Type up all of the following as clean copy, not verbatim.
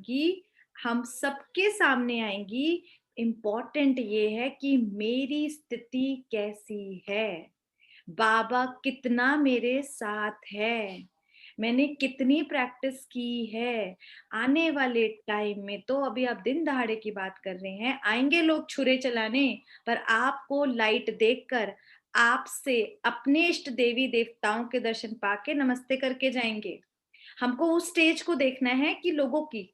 आएंगी, हम सबके सामने आएंगी। इम्पोर्टेंट ये है कि मेरी स्थिति कैसी है, बाबा कितना मेरे साथ है, मैंने कितनी प्रैक्टिस की है। आने वाले टाइम में तो अभी आप दिन दहाड़े की बात कर रहे हैं, आएंगे लोग छुरे चलाने, पर आपको लाइट देखकर आपसे अपने इष्ट देवी देवताओं के दर्शन पाके नमस्ते करके जाएंगे। हमको उस स्टेज को देखना है कि लोगों की,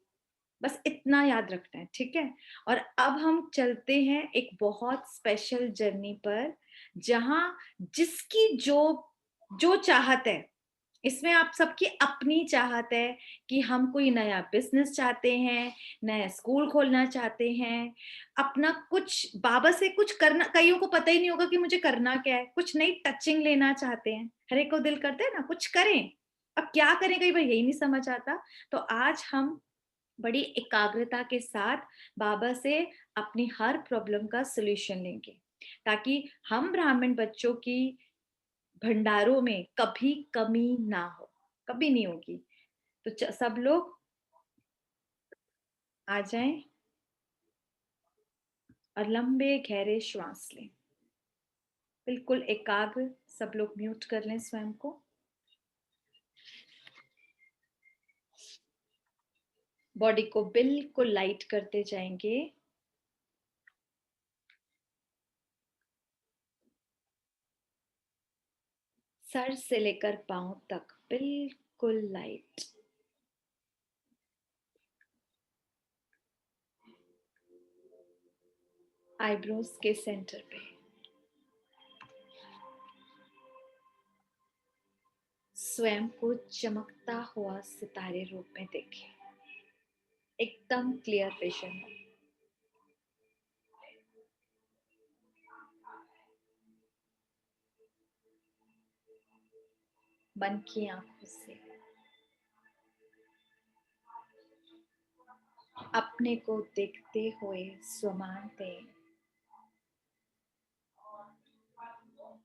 बस इतना याद रखना है, ठीक है। और अब हम चलते हैं एक बहुत स्पेशल जर्नी पर, जहां जिसकी जो जो चाहत है, इसमें आप सबकी अपनी चाहत है कि हम कोई नया बिजनेस चाहते हैं, नया स्कूल खोलना चाहते हैं, अपना कुछ बाबा से कुछ करना। कईयों को पता ही नहीं होगा कि मुझे करना क्या है, कुछ नई टचिंग लेना चाहते हैं, हर एक को दिल करता है ना कुछ करें। अब क्या करें, कई बार यही नहीं समझ आता। तो आज हम बड़ी एकाग्रता के साथ बाबा से अपनी हर प्रॉब्लम का सॉल्यूशन लेंगे, ताकि हम ब्राह्मण बच्चों की भंडारों में कभी कमी ना हो, कभी नहीं होगी। तो सब लोग आ जाएं और लंबे गहरे श्वास लें, बिल्कुल एकाग्र। सब लोग म्यूट कर लें स्वयं को। बॉडी को बिल्कुल लाइट करते जाएंगे। सर से लेकर पांव तक बिल्कुल लाइट। आईब्रोज के सेंटर पे स्वयं को चमकता हुआ सितारे रूप में देखें, एकदम क्लियर विजन हो। मन की आंखों से अपने को देखते हुए स्वमान दें,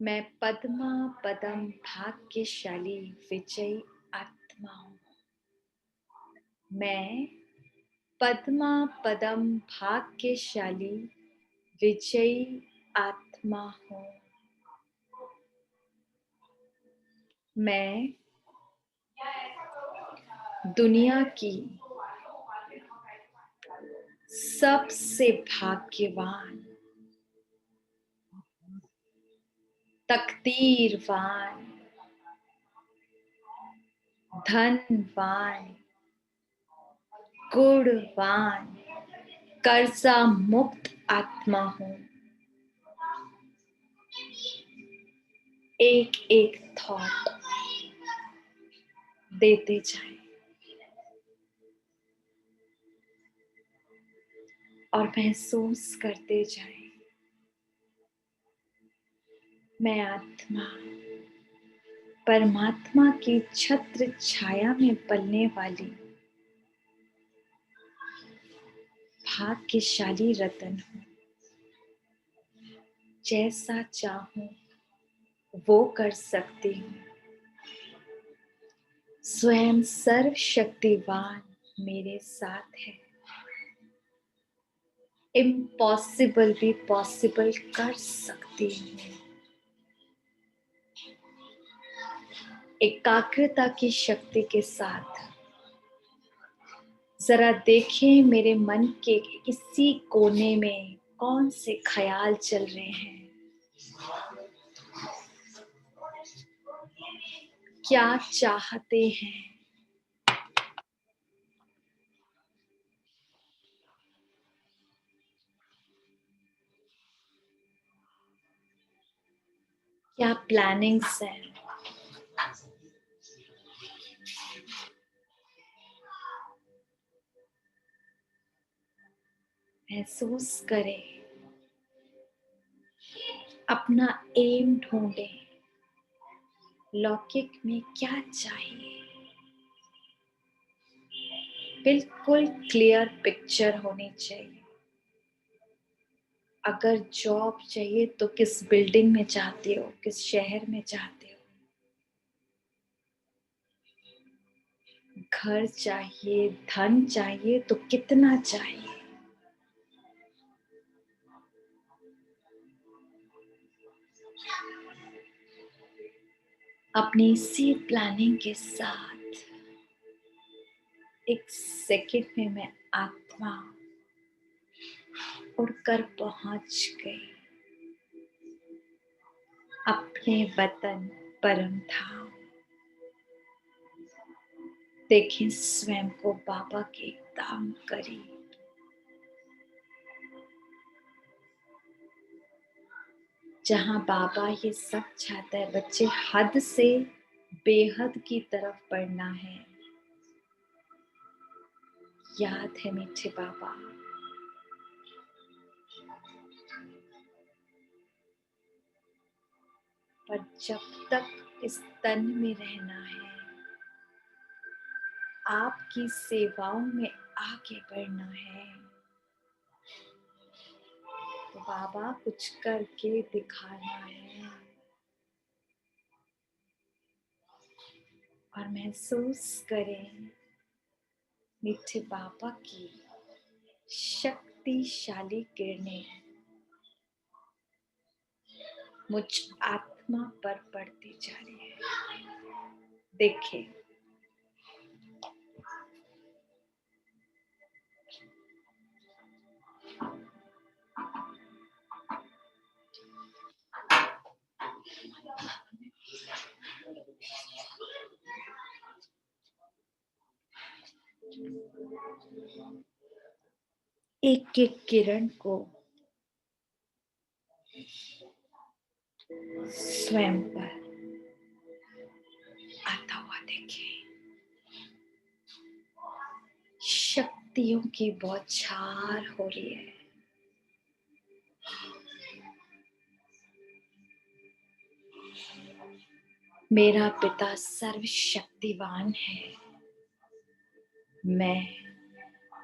मैं पद्मा पदम भाग्यशाली विजयी आत्मा हूँ। मैं पद्मा पदम भाग्यशाली विजयी आत्मा हूँ। मैं दुनिया की सबसे भाग्यवान, तकदीरवान, धनवान, गुणवान, कर्जा मुक्त आत्मा हूँ। एक एक थॉट देते जाएं और महसूस करते जाएं, मैं आत्मा परमात्मा की छत्र छाया में पलने वाली भाग्यशाली रतन हूँ। जैसा चाहूं वो कर सकती हूँ। स्वयं सर्वशक्तिवान मेरे साथ है। इम्पॉसिबल भी पॉसिबल कर सकती हूँ। एकाग्रता की शक्ति के साथ जरा देखें मेरे मन के किसी कोने में कौन से ख्याल चल रहे हैं, क्या चाहते हैं। क्या प्लानिंग्स हैं। महसूस करें, अपना एम ढूंढें, लौकिक में क्या चाहिए। बिल्कुल क्लियर पिक्चर होनी चाहिए। अगर जॉब चाहिए तो किस बिल्डिंग में चाहते हो, किस शहर में चाहते हो। घर चाहिए, धन चाहिए तो कितना चाहिए? अपनी सीड प्लानिंग के साथ एक सेकंड में मैं आत्मा उड़कर पहुंच गई अपने वतन परम धाम। देखें स्वयं को बाबा के एकदम करीब। जहां बाबा ये सब चाहता है, बच्चे हद से बेहद की तरफ बढ़ना है। याद है मीठे बाबा, पर जब तक इस तन में रहना है, आपकी सेवाओं में आगे बढ़ना है, तो बाबा कुछ करके दिखाना है। और महसूस करें मीठे बाबा की शक्तिशाली किरणें मुझ आत्मा पर पड़ती जा रही है। देखिए, एक एक किरण को स्वयं पर आता हुआ देखिए। शक्तियों की बौछार हो रही है। मेरा पिता सर्वशक्तिवान है, मैं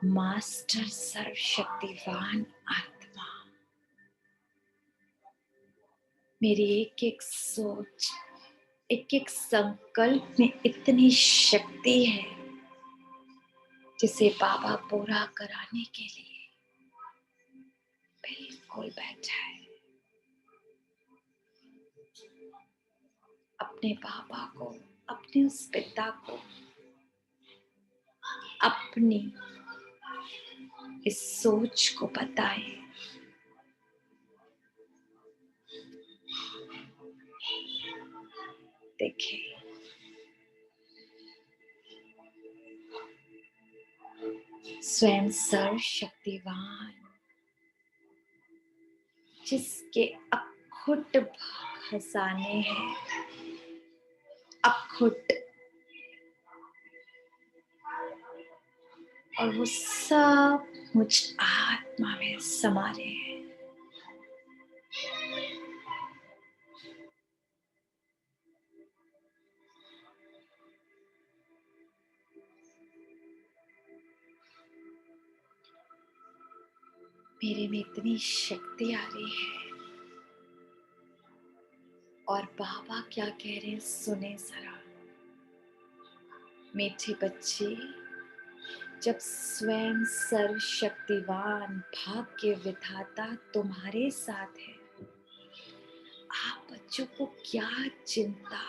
मास्टर सर्वशक्तिवान आत्मा। मेरी एक एक सोच, एक एक संकल्प में इतनी शक्ति है जिसे बाबा पूरा कराने के लिए बिल्कुल बैठा है। अपने बाबा को, अपने उस पिता को, अपनी इस सोच को बताए। देखिए, स्वयं सर्वशक्तिवान, जिसके अखुट खजाने हैं, अखुट, और वो सब मुझ आत्मा में समा रहे हैं। मेरे में इतनी शक्ति आ रही है। और बाबा क्या कह रहे हैं सुने जरा। मीठे बच्चे, जब स्वयं सर्वशक्तिवान भाग्य विधाता तुम्हारे साथ है, आप बच्चों को क्या चिंता।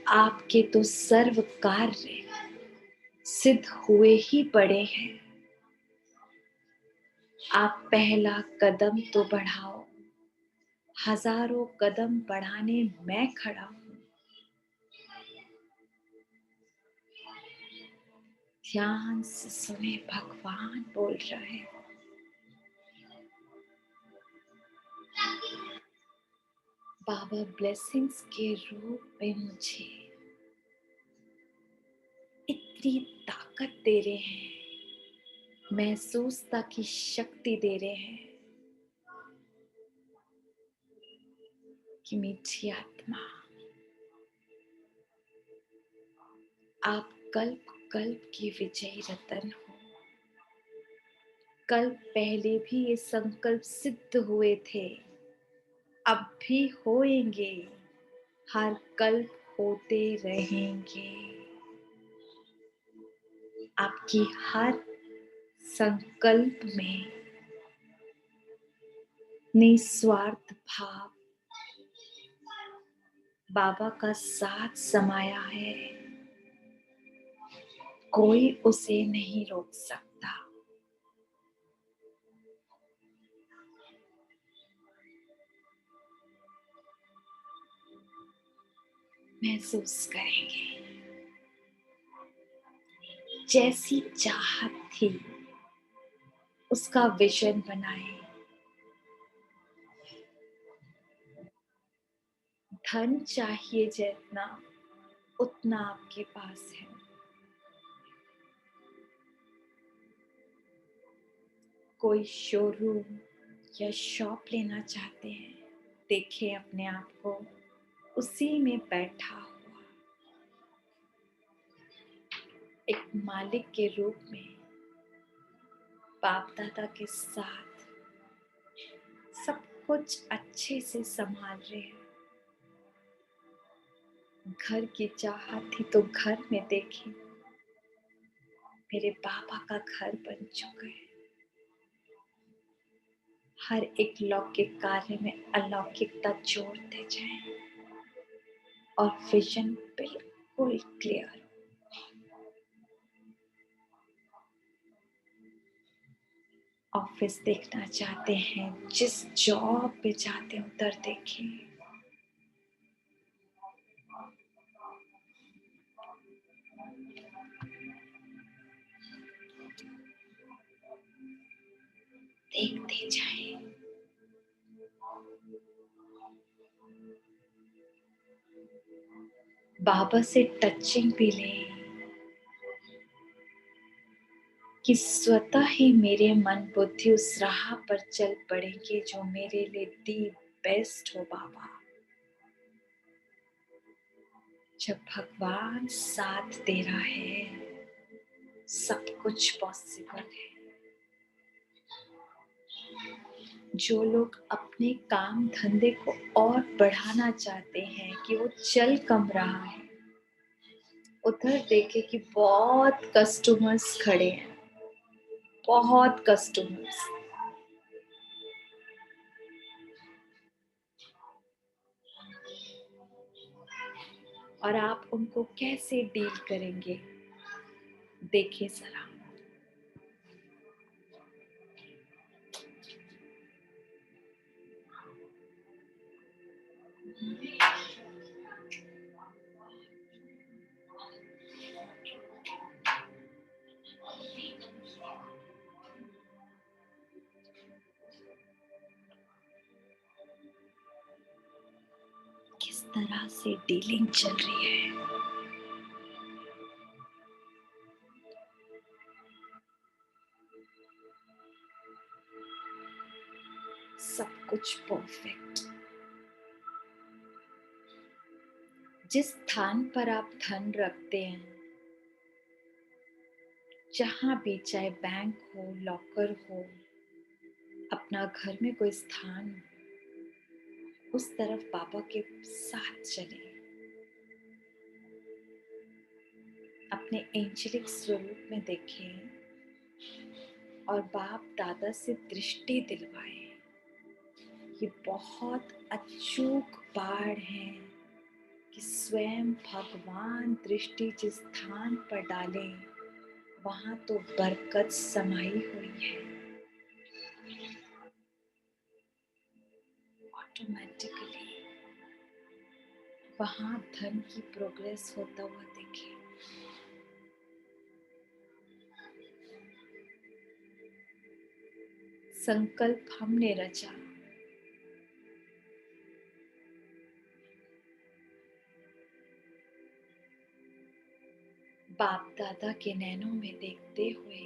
आपके तो सर्व कार्य सिद्ध हुए ही पड़े हैं। आप पहला कदम तो बढ़ाओ, हजारों कदम बढ़ाने मैं खड़ा हूं। ध्यान से सुने, भगवान बोल रहे हैं। बाबा ब्लेसिंग्स के रूप में मुझे इतनी ताकत दे रहे हैं, महसूसता की शक्ति दे रहे हैं कि मीठी आत्मा, आप कल्प कल्प की विजयी रतन हो। कल्प पहले भी ये संकल्प सिद्ध हुए थे, अब भी होएंगे, हर कल्प होते रहेंगे। आपकी हर संकल्प में निस्वार्थ भाव बाबा का साथ समाया है। कोई उसे नहीं रोक सकता। महसूस करेंगे जैसी चाहत थी उसका विजन बनाए। धन चाहिए जितना उतना आपके पास है। कोई शोरूम या शॉप लेना चाहते हैं, देखिए अपने आप को उसी में बैठा हुआ एक मालिक के रूप में बाप दादा के साथ सब कुछ अच्छे से संभाल रहे हैं। घर की चाहत थी तो घर में देखिए मेरे बाबा का घर बन चुका है। हर एक लौकिक कार्य में अलौकिकता जोड़ते जाएं और विजन बिल्कुल क्लियर। ऑफिस देखना चाहते हैं, जिस जॉब पे जाते हैं उधर देखिए। देखते जाएं। बाबा से टचिंग भी लें कि स्वतः ही मेरे मन बुद्धि उस राह पर चल पड़ेंगे जो मेरे लिए दी बेस्ट हो बाबा। जब भगवान साथ दे रहा है सब कुछ पॉसिबल है। जो लोग अपने काम धंधे को और बढ़ाना चाहते हैं कि वो चल कम रहा है, उधर देखे कि बहुत कस्टमर्स खड़े हैं, बहुत कस्टमर्स। और आप उनको कैसे डील करेंगे देखिए जरा। किस तरह से डीलिंग चल रही है। सब कुछ परफेक्ट। जिस स्थान पर आप धन रखते हैं, जहां भी, चाहे बैंक हो, लॉकर हो, अपना घर में कोई स्थान हो, उस तरफ बाबा के साथ चले। अपने एंजेलिक स्वरूप में देखें और बाप दादा से दृष्टि दिलवाए। ये बहुत अचूक बाढ़ है कि स्वयं भगवान दृष्टि जिस स्थान पर डालें वहां तो बरकत समाई हुई है। ऑटोमेटिकली वहां धन की प्रोग्रेस होता हुआ देखिए। संकल्प हमने रचा, बाप दादा के नैनों में देखते हुए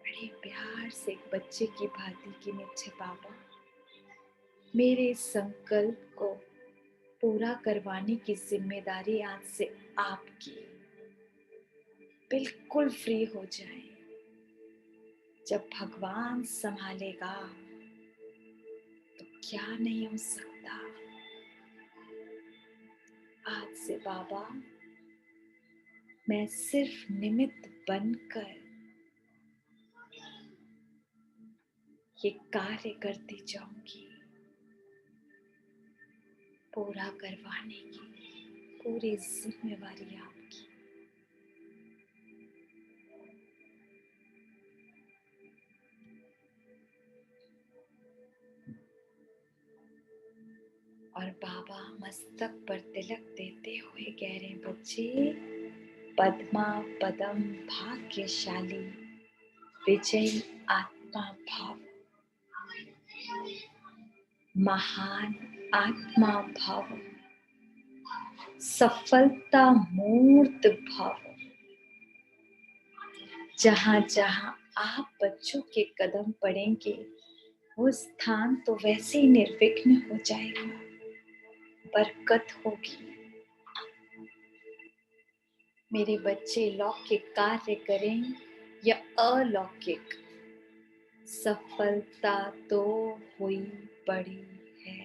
बड़े प्यार से एक बच्चे की भांति की मीठे बाबा, मेरे संकल्प को पूरा करवाने की जिम्मेदारी आज से आपकी। बिल्कुल फ्री हो जाए। जब भगवान संभालेगा तो क्या नहीं हो सकता। आज से बाबा मैं सिर्फ निमित्त बनकर ये कार्य करती जाऊंगी, पूरा करवाने की पूरी जिम्मेवारी आपकी। और बाबा मस्तक पर तिलक देते हुए कह रहे हैं, बच्चे, पद्मा पदम भाग्यशाली विजयी आत्मा भाव, महान आत्मा भाव, सफलता मूर्त भाव। जहां जहां आप बच्चों के कदम पड़ेंगे वो स्थान तो वैसे ही निर्विघ्न हो जाएगा, बरकत होगी। मेरे बच्चे लौकिक कार्य करें या अलौकिक, सफलता तो हुई पड़ी है।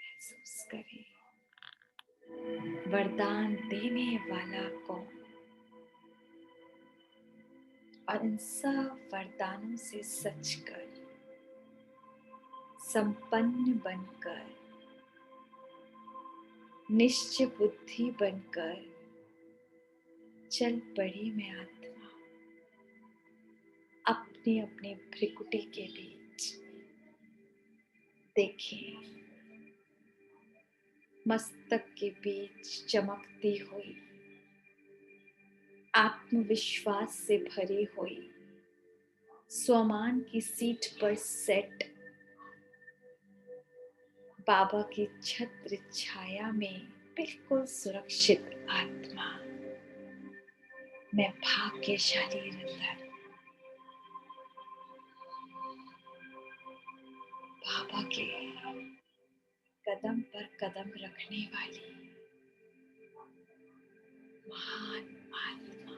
महसूस करें वरदान देने वाला कौन, और इन सब वरदानों से सच कर संपन्न बनकर, निश्चय बुद्धि बनकर चल पड़ी मैं आत्मा अपने अपने भ्रिकुटी के बीच। देखें मस्तक के बीच चमकती हुई, आत्मविश्वास से भरी हुई, स्वमान की सीट पर सेट बाबा की छत्र छाया में बिल्कुल सुरक्षित आत्मा। मैं भाग्यशाली रतन, बाबा के कदम पर कदम रखने वाली महान आत्मा,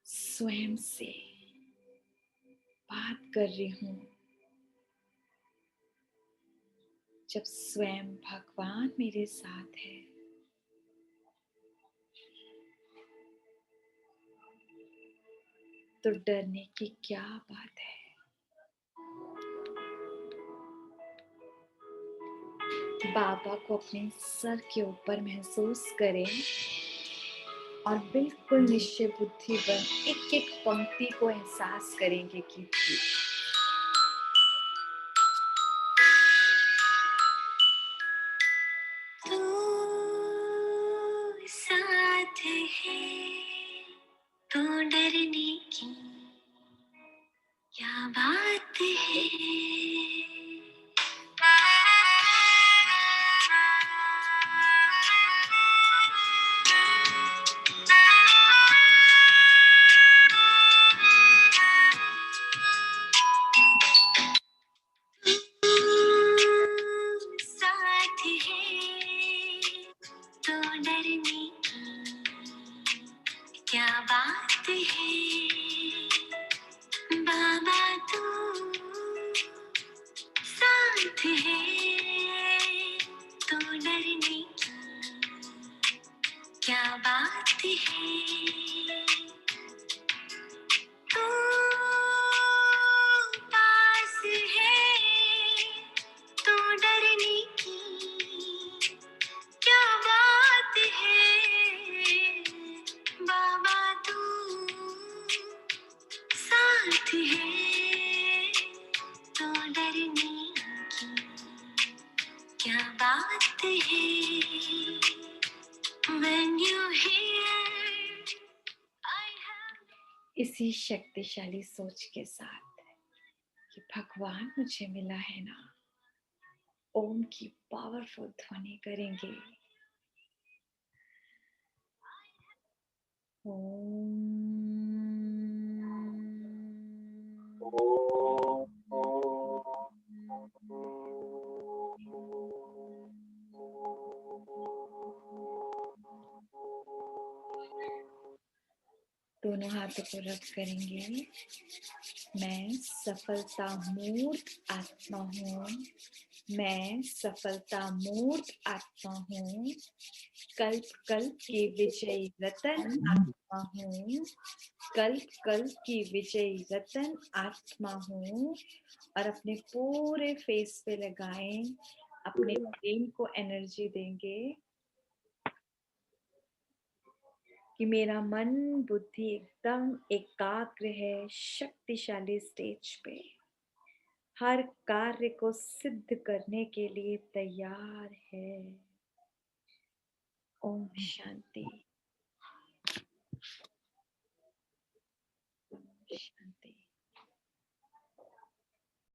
स्वयं से बात कर रही हूं। जब स्वयं भगवान मेरे साथ है तो डरने की क्या बात है। बाबा को अपने सर के ऊपर महसूस करें और बिल्कुल निश्चय बुद्धि बन एक एक पंक्ति को एहसास करेंगे कि तू साथ है तो डरने की क्या बात है। साथ है तो डरने की क्या बात है। बाबा तू साथ है तो डरने की क्या बात है। तू पास है तो डरने की क्या बात है। बाबा तू साथ है तो डरने की क्या बात है। When you hear I have इसी शक्तिशाली सोच के साथ कि भगवान मुझे मिला है ना, ओम की पावरफुल ध्वनि करेंगे। दोनों हाथों को रब करेंगे। मैं सफलता मूर्त आत्मा हूँ। मैं सफलता मूर्त आत्मा हूँ। कल्प कल्प की विजयी रतन आत्मा हूँ। कल्प कल्प की विजयी रतन आत्मा हूँ। और अपने पूरे फेस पे लगाएं, अपने ब्रेन को एनर्जी देंगे कि मेरा मन बुद्धि एकदम एकाग्र है, शक्तिशाली स्टेज पे हर कार्य को सिद्ध करने के लिए तैयार है। ओम शांति।